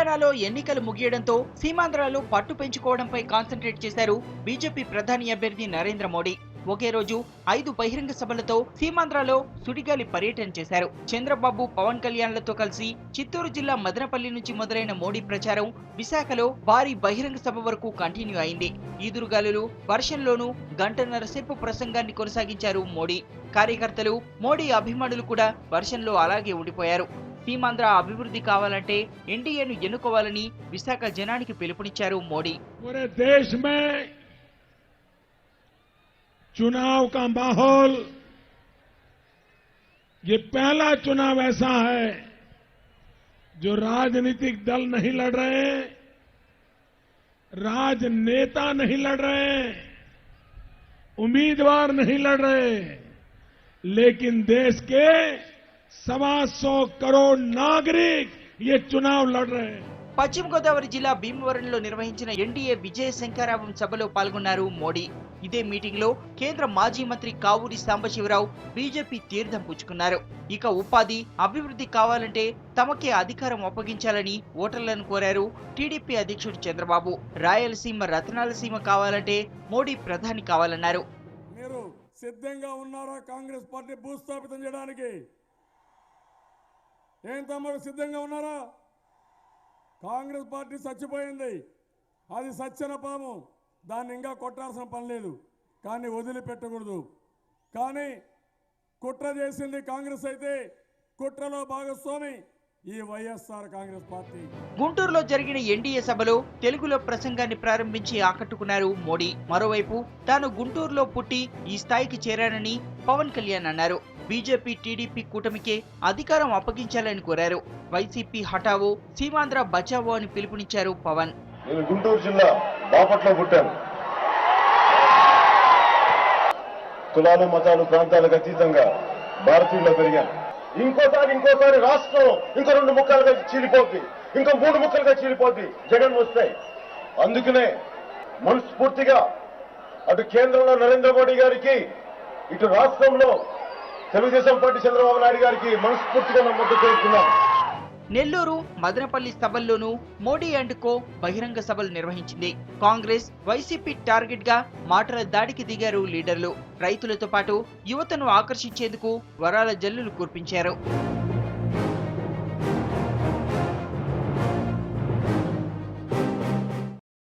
తెలంగాణలో ఎన్నికలు ముగియడంతో సీమాంధ్రలో పట్టు పెంచుకోవడంపై కాన్సంట్రేట్ చేశారు బీజేపీ ప్రధాని అభ్యర్థి నరేంద్ర మోడీ. ఒకే రోజు 5 బహిరంగ సభలతో సీమాంధ్రలో సుడిగాలి పర్యటన చేశారు. చంద్రబాబు, పవన్ కళ్యాణ్లతో కలిసి చిత్తూరు జిల్లా మదనపల్లి నుంచి మొదలైన మోడీ ప్రచారం విశాఖలో భారీ బహిరంగ సభ వరకు కంటిన్యూ అయింది. ఈదురుగాలులు, వర్షంలోనూ గంటన్నర సేపు ప్రసంగాన్ని కొనసాగించారు మోడీ. కార్యకర్తలు, మోడీ అభిమానులు కూడా వర్షంలో అలాగే ఉండిపోయారు. సీమాంధ్ర అభివృద్ధి కావాలంటే ఎన్డీఏను ఎన్నుకోవాలని విశాఖ జనానికి పిలుపునిచ్చారు మోడీ. चुनाव का माहौल, ये पहला चुनाव ऐसा है जो राजनीतिक दल नहीं लड़ रहे, राजनेता नहीं लड़ रहे, उम्मीदवार नहीं लड़ रहे, लेकिन देश के 125 करोड़ नागरिक ये चुनाव लड़ रहे हैं. పశ్చిమ గోదావరి జిల్లా భీమవరంలో నిర్వహించిన ఎన్డీఏ విజయ శంకరావం సభలో పాల్గొన్నారు మోడీ. ఇదే మీటింగ్ లో కేంద్ర మాజీ మంత్రి కావూరి సాంబశివరావు బీజేపీ తీర్థం పుచ్చుకున్నారు. ఇక ఉపాధి, అభివృద్ధి కావాలంటే తమకే అధికారం అప్పగించాలని ఓటర్లను కోరారు టీడీపీ అధ్యక్షుడు చంద్రబాబు. రాయలసీమ, రత్నాలసీమ కావాలంటే మోడీ ప్రధాని కావాలన్నారు. మీరు సిద్ధంగా ఉన్నారా కాంగ్రెస్ పార్టీ భూస్థాపితం చేయడానికి? ఏం తమ్ముడు, సిద్ధంగా ఉన్నారా? కాంగ్రెస్ పార్టీ చచ్చిపోయింది, అది సచ్చిన పాము, దాన్ని ఇంకా కొట్టాల్సిన పని లేదు, కానీ వదిలిపెట్టకూడదు. కానీ కుట్ర చేసింది కాంగ్రెస్ అయితే కుట్రలో భాగస్వామి ఈ వైఎస్ఆర్ కాంగ్రెస్ పార్టీ. గుంటూరులో జరిగిన ఎన్డీఏ సభలో తెలుగులో ప్రసంగాన్ని ప్రారంభించి ఆకట్టుకున్నారు మోడీ. మరోవైపు తాను గుంటూరులో పుట్టి ఈ స్థాయికి చేరానని పవన్ కళ్యాణ్ అన్నారు. బీజేపీ, టీడీపీ కూటమికే అధికారం అప్పగించాలని కోరారు. వైసీపీ హఠావో, సీమాంధ్ర బచావో అని పిలుపునిచ్చారు పవన్. నేను గుంటూరు జిల్లా బాపట్ల పుట్టాను. కులాలు, మతాలు, ప్రాంతాలకు అతీతంగా భారతీయుల్లో పెరిగాను. ఇంకోసారి రాష్ట్రం ఇంకో 2 ముక్కలుగా చీలిపోద్ది, ఇంకో 3 ముక్కలుగా చీలిపోద్ది జగన్ వస్తాయి. అందుకనే మనస్ఫూర్తిగా అటు కేంద్రంలో నరేంద్ర మోడీ గారికి, ఇటు రాష్ట్రంలో తెలుగుదేశం పార్టీ చంద్రబాబు నాయుడు గారికి మనస్ఫూర్తిగా మద్దతు తెలుపుతున్నాం. నెల్లూరు, మదనపల్లి సభల్లోనూ మోడీ అండ్ కో బహిరంగ సభలు నిర్వహించింది. కాంగ్రెస్, వైసీపీ టార్గెట్ గా మాటల దాడికి దిగారు లీడర్లు. రైతులతో పాటు యువతను ఆకర్షించేందుకు వరాల జల్లులు కురిపించారు.